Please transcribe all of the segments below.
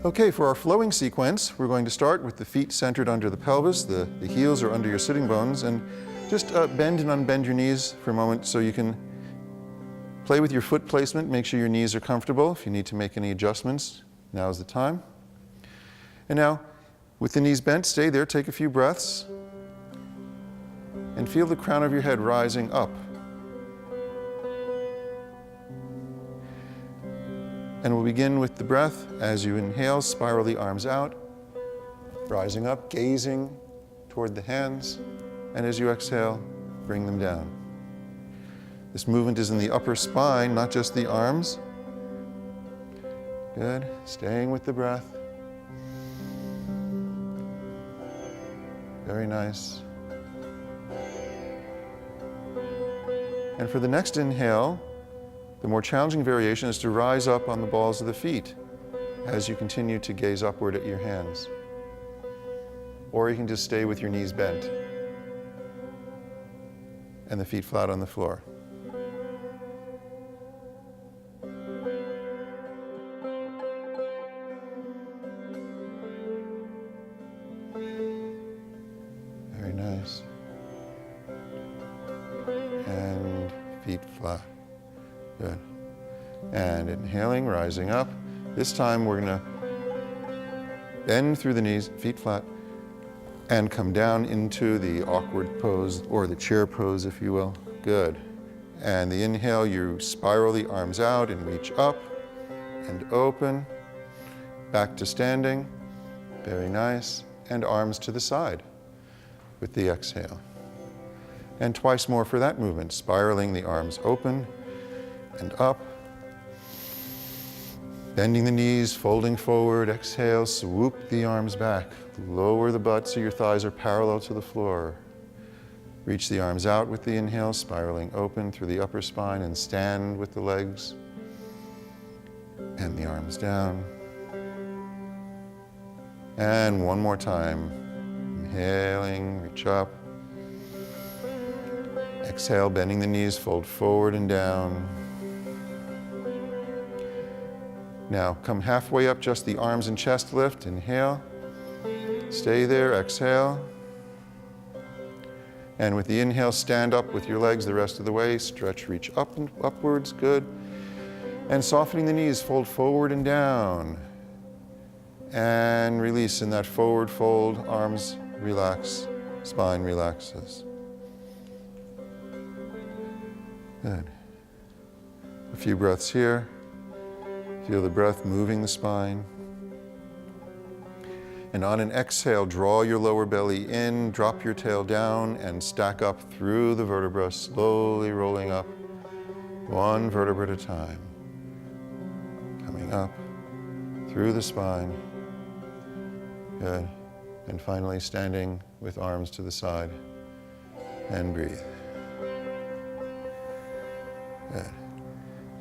Okay, for our flowing sequence, we're going to start with the feet centered under the pelvis. The heels are under your sitting bones, and just bend and unbend your knees for a moment so you can play with your foot placement. Make sure your knees are comfortable. If you need to make any adjustments, now's the time. And now, with the knees bent, stay there, take a few breaths, and feel the crown of your head rising up. And we'll begin with the breath. As you inhale, spiral the arms out, rising up, gazing toward the hands. And as you exhale, bring them down. This movement is in the upper spine, not just the arms. Good. Staying with the breath. Very nice. And for the next inhale, the more challenging variation is to rise up on the balls of the feet as you continue to gaze upward at your hands. Or you can just stay with your knees bent and the feet flat on the floor. Very nice. And feet flat. Good. And inhaling, rising up. This time we're going to bend through the knees, feet flat, and come down into the awkward pose, or the chair pose, if you will. Good. And the inhale, you spiral the arms out and reach up and open. Back to standing. Very nice. And arms to the side with the exhale. And twice more for that movement, spiraling the arms open and up. Bending the knees, folding forward, exhale, swoop the arms back. Lower the butt so your thighs are parallel to the floor. Reach the arms out with the inhale, spiraling open through the upper spine, and stand with the legs and the arms down. And one more time. Inhaling, reach up. Exhale, bending the knees, fold forward and down. Now, come halfway up, just the arms and chest lift. Inhale. Stay there, exhale. And with the inhale, stand up with your legs the rest of the way. Stretch, reach up and upwards, good. And softening the knees, fold forward and down. And release in that forward fold, arms relax, spine relaxes. Good. A few breaths here. Feel the breath moving the spine. And on an exhale, draw your lower belly in, drop your tail down, and stack up through the vertebra, slowly rolling up, one vertebra at a time. Coming up through the spine. Good. And finally standing with arms to the side. And breathe. Good.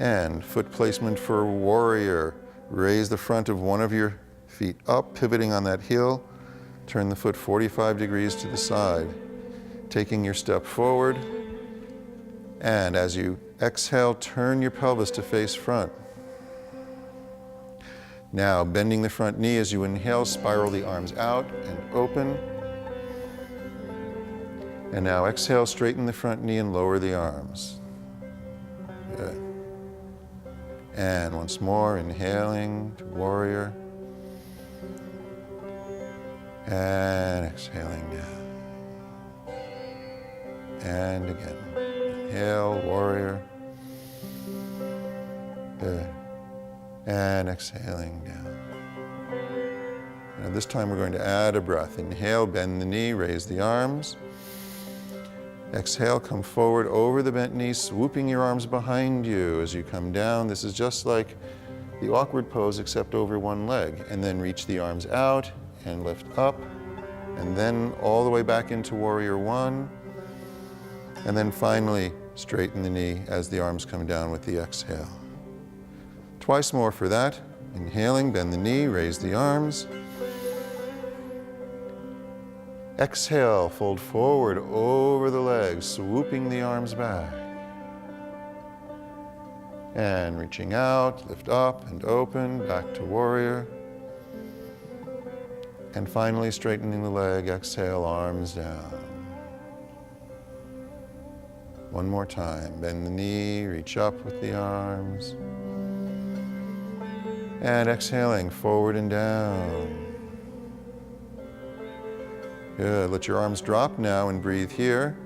And foot placement for warrior. Raise the front of one of your feet up, pivoting on that heel. Turn the foot 45 degrees to the side. Taking your step forward. And as you exhale, turn your pelvis to face front. Now, bending the front knee as you inhale, spiral the arms out and open. And now exhale, straighten the front knee and lower the arms. Good. And once more, inhaling to warrior. And exhaling down. And again. Inhale, warrior. Good. And exhaling down. Now this time we're going to add a breath. Inhale, bend the knee, raise the arms. Exhale, come forward over the bent knee, swooping your arms behind you as you come down. This is just like the awkward pose except over one leg. And then reach the arms out and lift up. And then all the way back into warrior one. And then finally straighten the knee as the arms come down with the exhale. Twice more for that. Inhaling, bend the knee, raise the arms. Exhale, fold forward over the legs, swooping the arms back. And reaching out, lift up and open, back to warrior. And finally, straightening the leg, exhale, arms down. One more time. Bend the knee, reach up with the arms. And exhaling, forward and down. Good. Let your arms drop now and breathe here.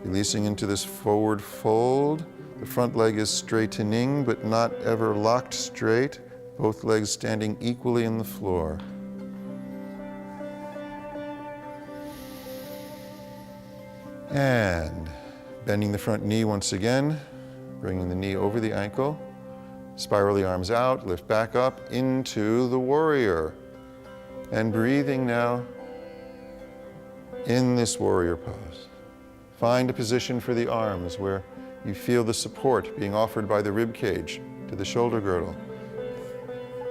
Releasing into this forward fold. The front leg is straightening, but not ever locked straight. Both legs standing equally in the floor. And bending the front knee once again, bringing the knee over the ankle. Spiral the arms out, lift back up into the warrior. And breathing now in this warrior pose. Find a position for the arms where you feel the support being offered by the rib cage to the shoulder girdle.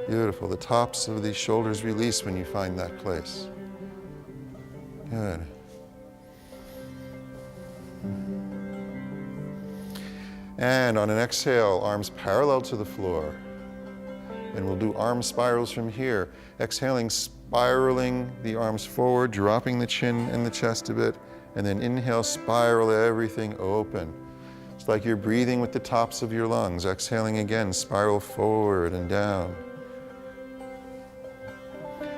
Beautiful. The tops of the shoulders release when you find that place. Good. And on an exhale, arms parallel to the floor. And we'll do arm spirals from here. Exhaling, spiraling the arms forward, dropping the chin and the chest a bit. And then inhale, spiral everything open. It's like you're breathing with the tops of your lungs. Exhaling again, spiral forward and down.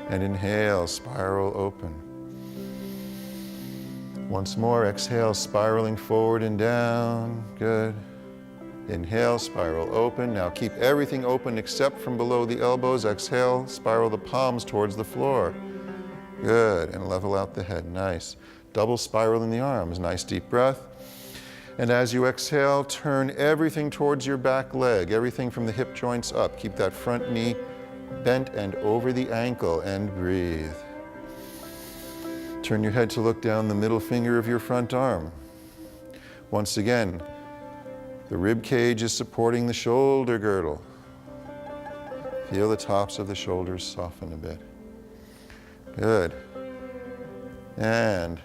And inhale, spiral open. Once more, exhale, spiraling forward and down. Good. Inhale, spiral open. Now keep everything open except from below the elbows. Exhale, spiral the palms towards the floor. Good, and level out the head. Nice. Double spiral in the arms. Nice deep breath. And as you exhale, turn everything towards your back leg, everything from the hip joints up. Keep that front knee bent and over the ankle, and breathe. Turn your head to look down the middle finger of your front arm. Once again, the rib cage is supporting the shoulder girdle. Feel the tops of the shoulders soften a bit. Good. And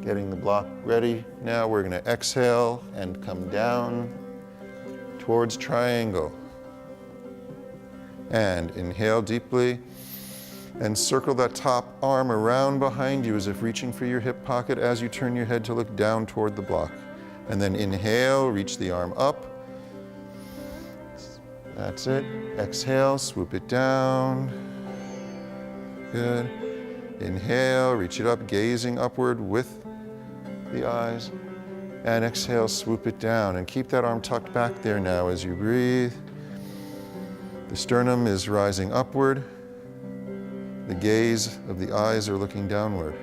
getting the block ready. Now we're going to exhale and come down towards triangle. And inhale deeply and circle that top arm around behind you as if reaching for your hip pocket as you turn your head to look down toward the block. And then inhale, reach the arm up. That's it. Exhale, swoop it down. Good. Inhale, reach it up, gazing upward with the eyes. And exhale, swoop it down. And keep that arm tucked back there now as you breathe. The sternum is rising upward. The gaze of the eyes are looking downward.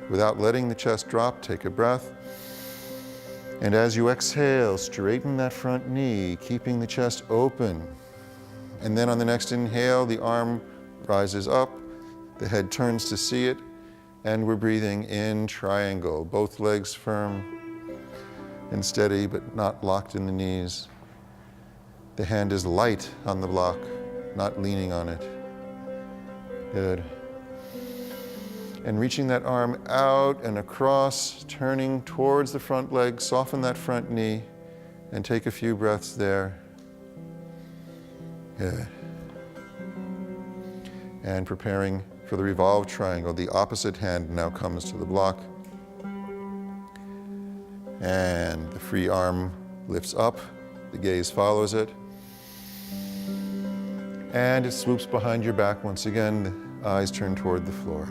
Without letting the chest drop, take a breath. And as you exhale, straighten that front knee, keeping the chest open. And then on the next inhale, the arm rises up, the head turns to see it, and we're breathing in triangle. Both legs firm and steady, but not locked in the knees. The hand is light on the block, not leaning on it. Good. And reaching that arm out and across, turning towards the front leg, soften that front knee, and take a few breaths there. Good. And preparing for the revolved triangle, the opposite hand now comes to the block. And the free arm lifts up, the gaze follows it. And it swoops behind your back once again, the eyes turn toward the floor.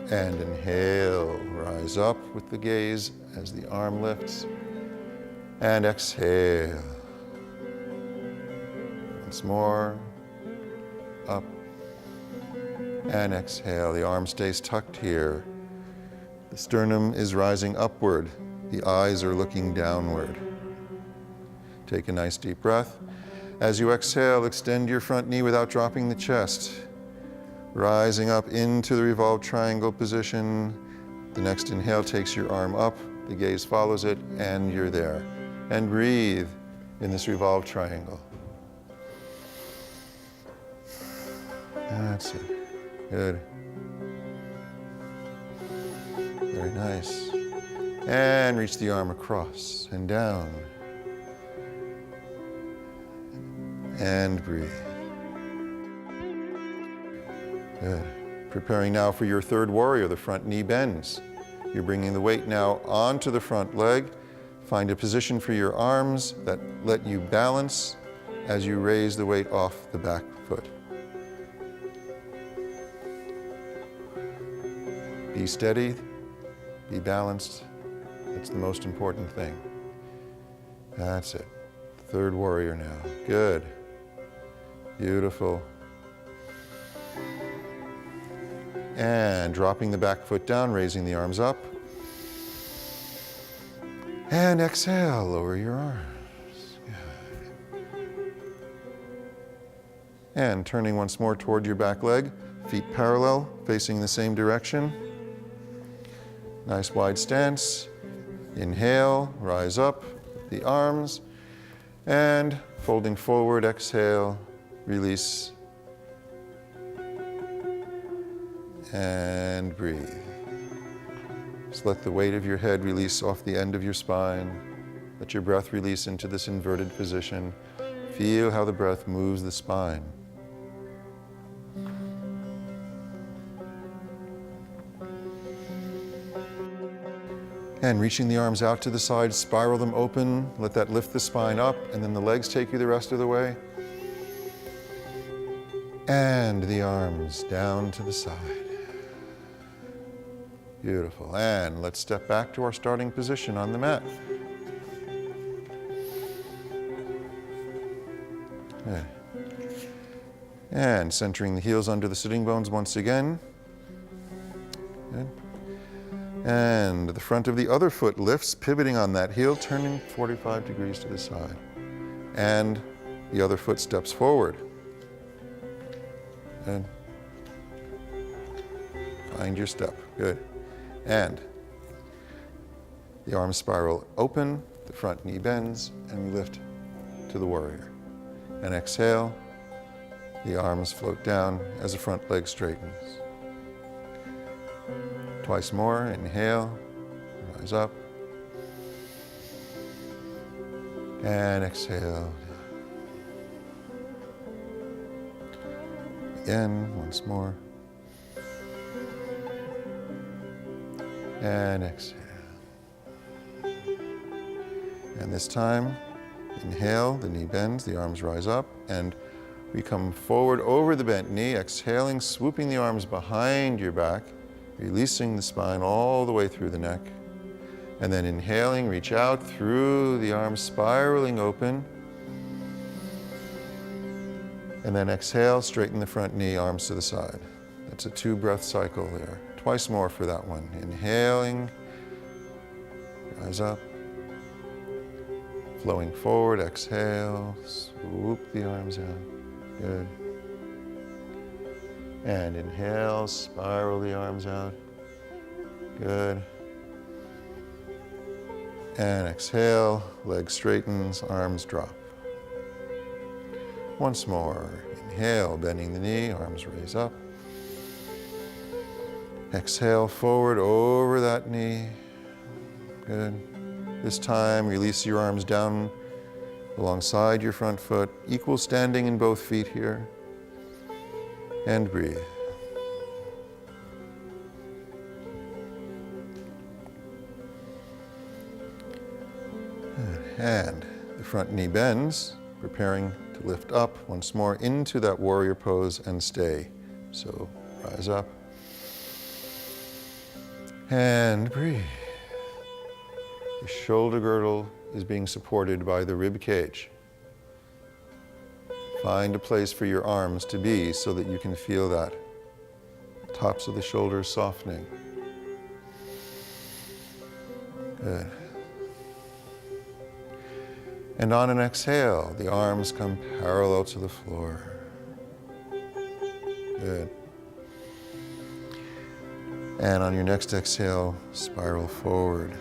And inhale, rise up with the gaze as the arm lifts. And exhale. Once more, up. And exhale, the arm stays tucked here. The sternum is rising upward. The eyes are looking downward. Take a nice deep breath. As you exhale, extend your front knee without dropping the chest. Rising up into the revolved triangle position. The next inhale takes your arm up, the gaze follows it, and you're there. And breathe in this revolved triangle. That's it. Good. Very nice. And reach the arm across and down. And breathe. Good. Preparing now for your third warrior, the front knee bends. You're bringing the weight now onto the front leg. Find a position for your arms that let you balance as you raise the weight off the back foot. Be steady, be balanced. That's the most important thing. That's it. Third warrior now. Good. Beautiful. And dropping the back foot down, raising the arms up. And exhale, lower your arms. Good. And turning once more toward your back leg, feet parallel, facing the same direction. Nice wide stance. Inhale, rise up, the arms, and folding forward, exhale, release, and breathe. Just let the weight of your head release off the end of your spine. Let your breath release into this inverted position. Feel how the breath moves the spine. And reaching the arms out to the side, spiral them open, let that lift the spine up, and then the legs take you the rest of the way. And the arms down to the side. Beautiful. And let's step back to our starting position on the mat. Good. And centering the heels under the sitting bones once again. Good. And the front of the other foot lifts, pivoting on that heel, turning 45 degrees to the side. And the other foot steps forward. And find your step. Good. And the arms spiral open, the front knee bends, and we lift to the warrior. And exhale, the arms float down as the front leg straightens. Twice more, inhale, rise up, and exhale. Again, once more, and exhale. And this time, inhale, the knee bends, the arms rise up, and we come forward over the bent knee, exhaling, swooping the arms behind your back, releasing the spine all the way through the neck. And then inhaling, reach out through the arms, spiraling open. And then exhale, straighten the front knee, arms to the side. That's a 2-breath cycle there. Twice more for that one. Inhaling, rise up. Flowing forward, exhale, swoop the arms out. Good. And inhale, spiral the arms out. Good. And exhale, leg straightens, arms drop. Once more. Inhale, bending the knee, arms raise up. Exhale, forward over that knee. Good. This time, release your arms down alongside your front foot. Equal standing in both feet here. And breathe. And the front knee bends, preparing to lift up once more into that warrior pose and stay. So rise up. And breathe. The shoulder girdle is being supported by the rib cage. Find a place for your arms to be so that you can feel that. Tops of the shoulders softening. Good. And on an exhale, the arms come parallel to the floor. Good. And on your next exhale, spiral forward.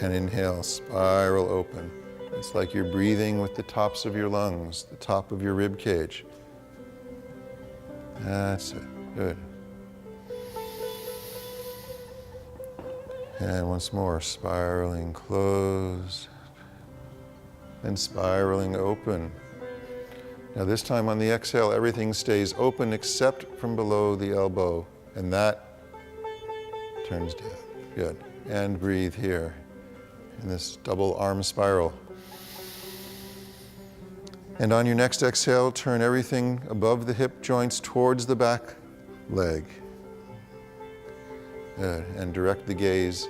And inhale, spiral open. It's like you're breathing with the tops of your lungs, the top of your rib cage. That's it. Good. And once more, spiraling close and spiraling open. Now this time on the exhale, everything stays open except from below the elbow, and that turns down. Good. And breathe here in this double arm spiral. And on your next exhale, turn everything above the hip joints towards the back leg. Good. And direct the gaze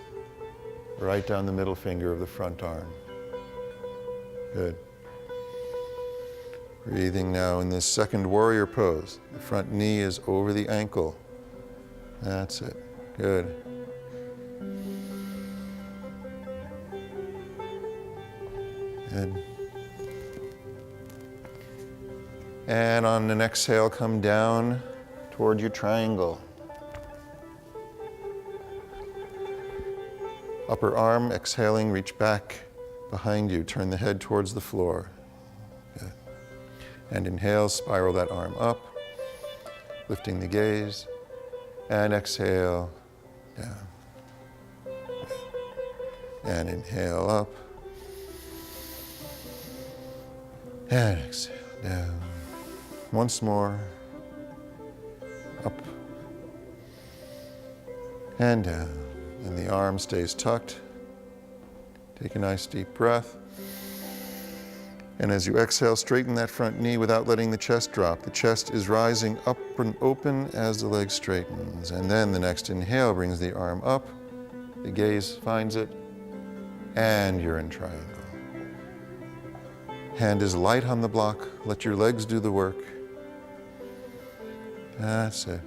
right down the middle finger of the front arm. Good. Breathing now in this second warrior pose. The front knee is over the ankle. That's it. Good. Good. And on an exhale, come down toward your triangle. Upper arm, exhaling, reach back behind you. Turn the head towards the floor. Good. And inhale, spiral that arm up, lifting the gaze. And exhale, down. And inhale up. And exhale, down. Once more. Up. And down. And the arm stays tucked. Take a nice deep breath. And as you exhale, straighten that front knee without letting the chest drop. The chest is rising up and open as the leg straightens. And then the next inhale brings the arm up. The gaze finds it. And you're in triangle. Hand is light on the block. Let your legs do the work. That's it.